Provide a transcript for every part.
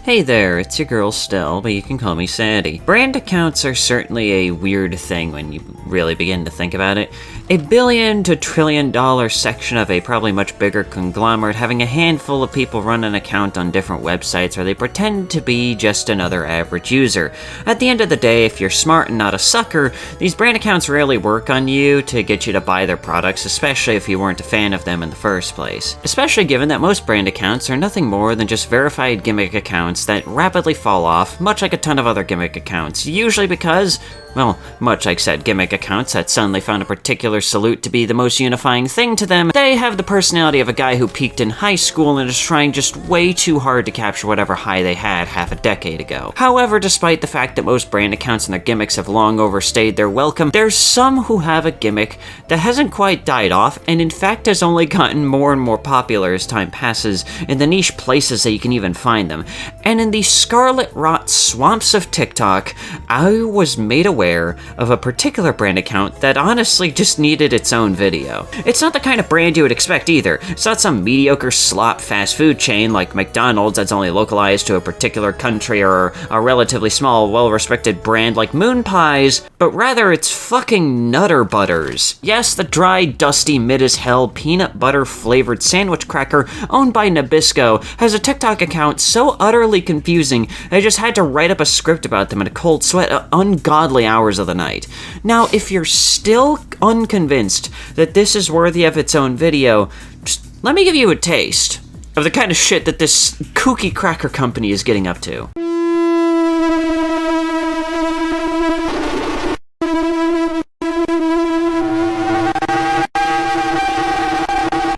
Hey there, it's your girl Stell, but you can call me Sandy. Brand accounts are certainly a weird thing when you really begin to think about it. $1 billion to $1 trillion section of a probably much bigger conglomerate having a handful of people run an account on different websites where they pretend to be just another average user. At the end of the day, if you're smart and not a sucker, these brand accounts rarely work on you to get you to buy their products, especially if you weren't a fan of them in the first place. Especially given that most brand accounts are nothing more than just verified gimmick accounts that rapidly fall off, much like a ton of other gimmick accounts, usually because, well, much like said gimmick accounts that suddenly found a particular salute to be the most unifying thing to them, they have the personality of a guy who peaked in high school and is trying just way too hard to capture whatever high they had half a decade ago. However, despite the fact that most brand accounts and their gimmicks have long overstayed their welcome, there's some who have a gimmick that hasn't quite died off, and in fact has only gotten more and more popular as time passes in the niche places that you can even find them. And in the scarlet rot swamps of TikTok, I was made aware of a particular brand account that honestly just needed its own video. It's not the kind of brand you would expect either. It's not some mediocre slop fast food chain like McDonald's that's only localized to a particular country, or a relatively small, well-respected brand like Moon Pies, but rather it's fucking Nutter Butters. Yes, the dry, dusty, mid-as-hell, peanut butter flavored sandwich cracker owned by Nabisco has a TikTok account so utterly confusing I just had to write up a script about them in a cold sweat at ungodly hours of the night. Now, if you're still unconvinced that this is worthy of its own video, just let me give you a taste of the kind of shit that this kooky cracker company is getting up to.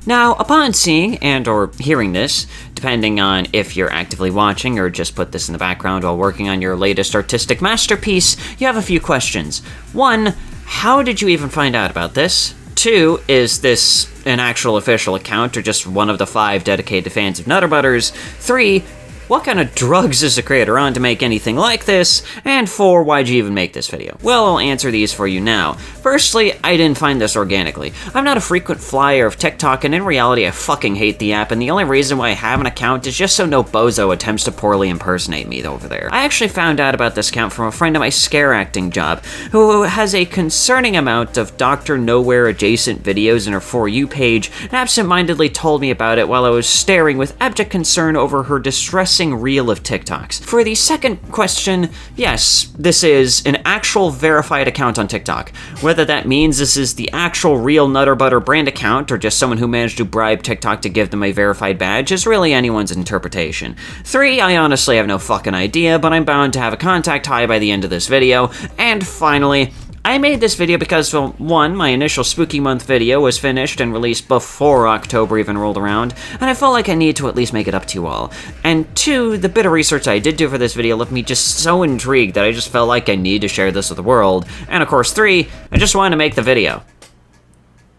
Now, upon seeing and or hearing this, depending on if you're actively watching or just put this in the background while working on your latest artistic masterpiece, you have a few questions. 1, how did you even find out about this? 2, is this an actual official account or just one of the 5 dedicated fans of Nutter Butters? 3, what kind of drugs is the creator on to make anything like this? And 4, why'd you even make this video? Well, I'll answer these for you now. Firstly, I didn't find this organically. I'm not a frequent flyer of TikTok, and in reality, I fucking hate the app, and the only reason why I have an account is just so no bozo attempts to poorly impersonate me over there. I actually found out about this account from a friend of my scare acting job, who has a concerning amount of Dr. Nowhere adjacent videos in her For You page, and absentmindedly told me about it while I was staring with abject concern over her distressing reel of TikToks. For the second question, yes, this is an actual verified account on TikTok. Whether that means this is the actual real Nutter Butter brand account or just someone who managed to bribe TikTok to give them a verified badge is really anyone's interpretation. 3, I honestly have no fucking idea, but I'm bound to have a contact high by the end of this video. And finally, I made this video because, well, 1, my initial Spooky Month video was finished and released before October even rolled around, and I felt like I needed to at least make it up to you all. And 2, the bit of research I did do for this video left me just so intrigued that I just felt like I needed to share this with the world. And of course 3, I just wanted to make the video.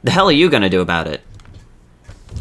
The hell are you gonna do about it?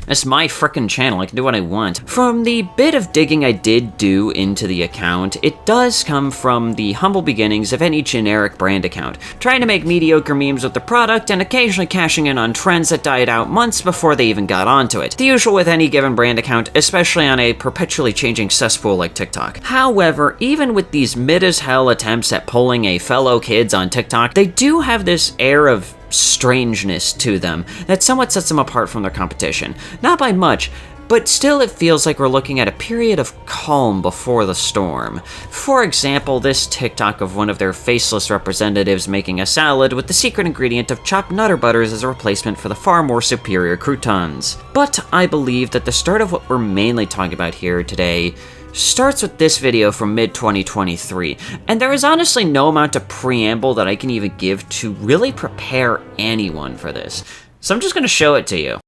It's my frickin' channel, I can do what I want. From the bit of digging I did do into the account, it does come from the humble beginnings of any generic brand account, trying to make mediocre memes with the product and occasionally cashing in on trends that died out months before they even got onto it. The usual with any given brand account, especially on a perpetually changing cesspool like TikTok. However, even with these mid-as-hell attempts at pulling a fellow kids on TikTok, they do have this air of strangeness to them that somewhat sets them apart from their competition. Not by much, but still it feels like we're looking at a period of calm before the storm. For example, this TikTok of one of their faceless representatives making a salad with the secret ingredient of chopped Nutter Butters as a replacement for the far more superior croutons. But I believe that the start of what we're mainly talking about here today starts with this video from mid-2023, and there is honestly no amount of preamble that I can even give to really prepare anyone for this. So I'm just gonna show it to you.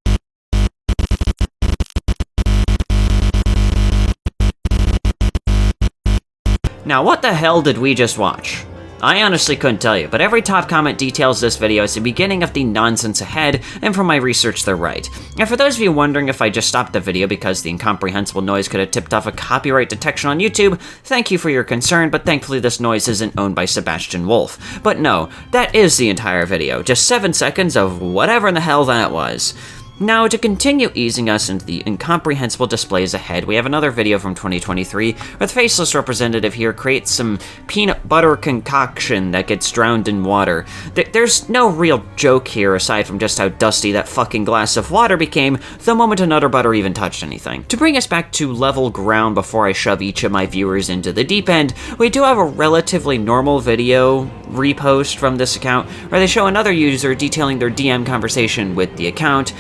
Now, what the hell did we just watch? I honestly couldn't tell you, but every top comment details this video as the beginning of the nonsense ahead, and from my research they're right. And for those of you wondering if I just stopped the video because the incomprehensible noise could have tipped off a copyright detection on YouTube, thank you for your concern, but thankfully this noise isn't owned by Sebastian Wolf. But no, that is the entire video, just 7 seconds of whatever in the hell that was. Now, to continue easing us into the incomprehensible displays ahead, we have another video from 2023 where the faceless representative here creates some peanut butter concoction that gets drowned in water. There's no real joke here aside from just how dusty that fucking glass of water became the moment a Nutter Butter even touched anything. To bring us back to level ground before I shove each of my viewers into the deep end, we do have a relatively normal video repost from this account where they show another user detailing their DM conversation with the account,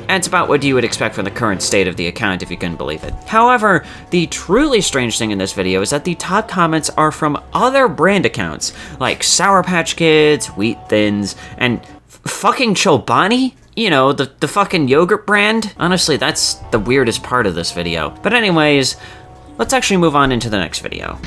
and it's about what you would expect from the current state of the account if you couldn't believe it. However, the truly strange thing in this video is that the top comments are from other brand accounts, like Sour Patch Kids, Wheat Thins, and fucking Chobani? You know, the fucking yogurt brand? Honestly, that's the weirdest part of this video. But anyways, let's actually move on into the next video.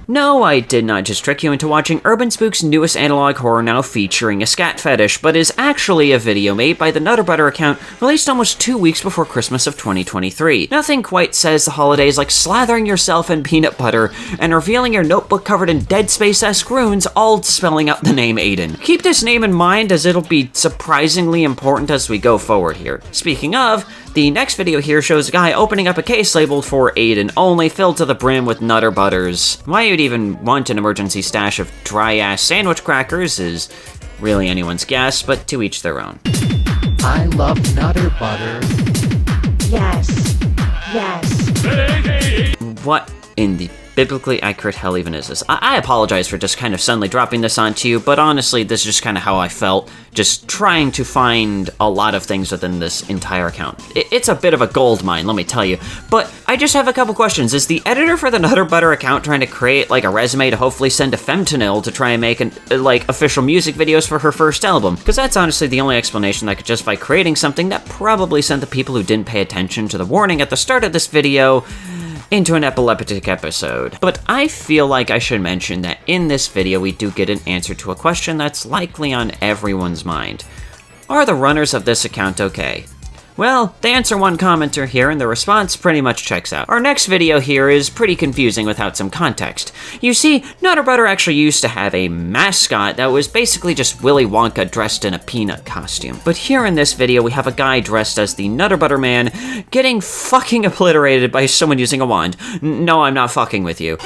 No, I did not just trick you into watching Urban Spook's newest analog horror now featuring a scat fetish, but is actually a video made by the Nutter Butter account released almost 2 weeks before Christmas of 2023. Nothing quite says the holidays like slathering yourself in peanut butter and revealing your notebook covered in Dead Space-esque runes, all spelling out the name Aiden. Keep this name in mind as it'll be surprisingly important as we go forward here. Speaking of, the next video here shows a guy opening up a case labeled for Aiden only, filled to the brim with Nutter Butters. Why you'd even want an emergency stash of dry-ass sandwich crackers is really anyone's guess, but to each their own. I love Nutter Butter. Yes. Yes. What in the biblically accurate hell even is this? I apologize for just kind of suddenly dropping this onto you, but honestly, this is just kind of how I felt, just trying to find a lot of things within this entire account. It's a bit of a gold mine, let me tell you, but I just have a couple questions. Is the editor for the Nutter Butter account trying to create like a resume to hopefully send to Femtonil to try and make like official music videos for her first album? Because that's honestly the only explanation that could justify creating something that probably sent the people who didn't pay attention to the warning at the start of this video into an epileptic episode. But I feel like I should mention that in this video we do get an answer to a question that's likely on everyone's mind. Are the runners of this account okay? Well, they answer one commenter here and the response pretty much checks out. Our next video here is pretty confusing without some context. You see, Nutter Butter actually used to have a mascot that was basically just Willy Wonka dressed in a peanut costume. But here in this video we have a guy dressed as the Nutter Butter Man getting fucking obliterated by someone using a wand. No, I'm not fucking with you.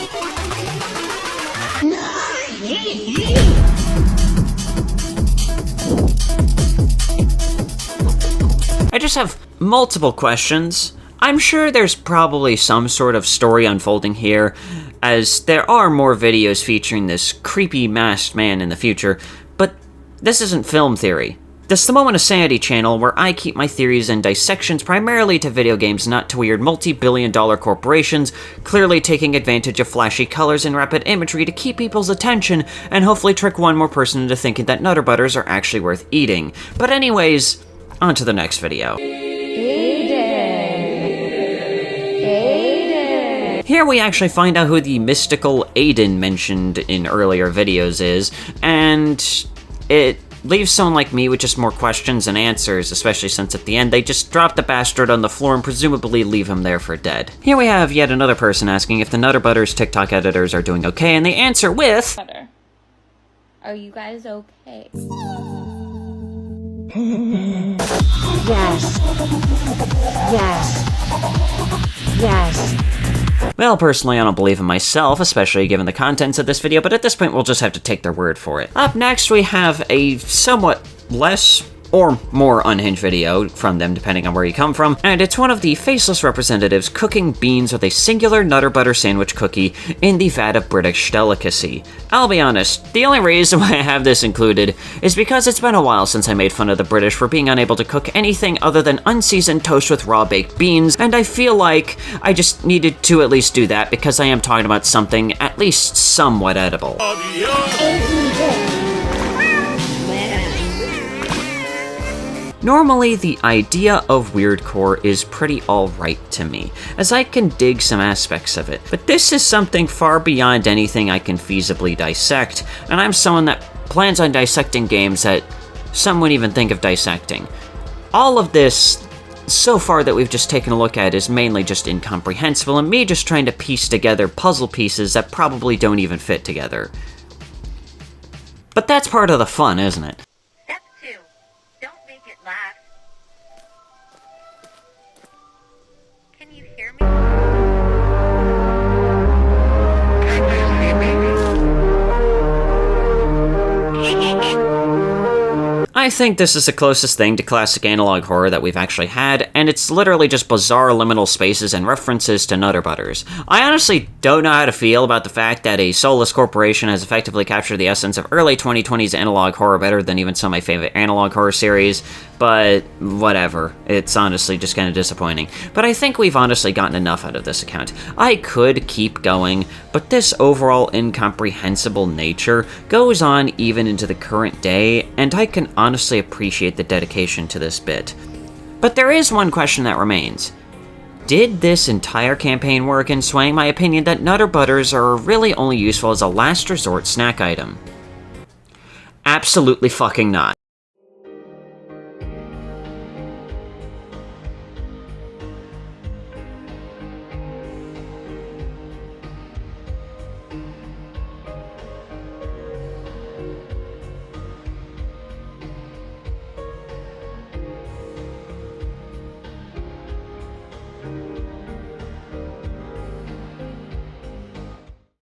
I just have multiple questions. I'm sure there's probably some sort of story unfolding here, as there are more videos featuring this creepy masked man in the future, but this isn't film theory. This is the Moment of Sanity channel where I keep my theories and dissections primarily to video games, not to weird multi-billion-dollar corporations, clearly taking advantage of flashy colors and rapid imagery to keep people's attention and hopefully trick one more person into thinking that Nutter Butters are actually worth eating. But anyways, on to the next video. Aiden. Here we actually find out who the mystical Aiden mentioned in earlier videos is, and it leaves someone like me with just more questions than answers, especially since at the end they just drop the bastard on the floor and presumably leave him there for dead. Here we have yet another person asking if the Nutter Butters TikTok editors are doing okay, and they answer with, are you guys okay? Yes. Yes. Yes. Well, personally, I don't believe in myself, especially given the contents of this video, but at this point, we'll just have to take their word for it. Up next, we have a somewhat less or more unhinged video from them, depending on where you come from, and it's one of the faceless representatives cooking beans with a singular Nutter Butter sandwich cookie in the vat of British delicacy. I'll be honest, the only reason why I have this included is because it's been a while since I made fun of the British for being unable to cook anything other than unseasoned toast with raw baked beans, and I feel like I just needed to at least do that because I am talking about something at least somewhat edible. Normally, the idea of weirdcore is pretty alright to me, as I can dig some aspects of it, but this is something far beyond anything I can feasibly dissect, and I'm someone that plans on dissecting games that some wouldn't even think of dissecting. All of this so far that we've just taken a look at is mainly just incomprehensible and me just trying to piece together puzzle pieces that probably don't even fit together. But that's part of the fun, isn't it? Step 2. Don't make it laugh. Can you hear me? I think this is the closest thing to classic analog horror that we've actually had, and it's literally just bizarre liminal spaces and references to Nutter Butters. I honestly don't know how to feel about the fact that a soulless corporation has effectively captured the essence of early 2020s analog horror better than even some of my favorite analog horror series, but whatever. It's honestly just kind of disappointing. But I think we've honestly gotten enough out of this account. I could keep going, but this overall incomprehensible nature goes on even into the current day, and I can honestly appreciate the dedication to this bit. But there is one question that remains. Did this entire campaign work in swaying my opinion that Nutter Butters are really only useful as a last resort snack item? Absolutely fucking not.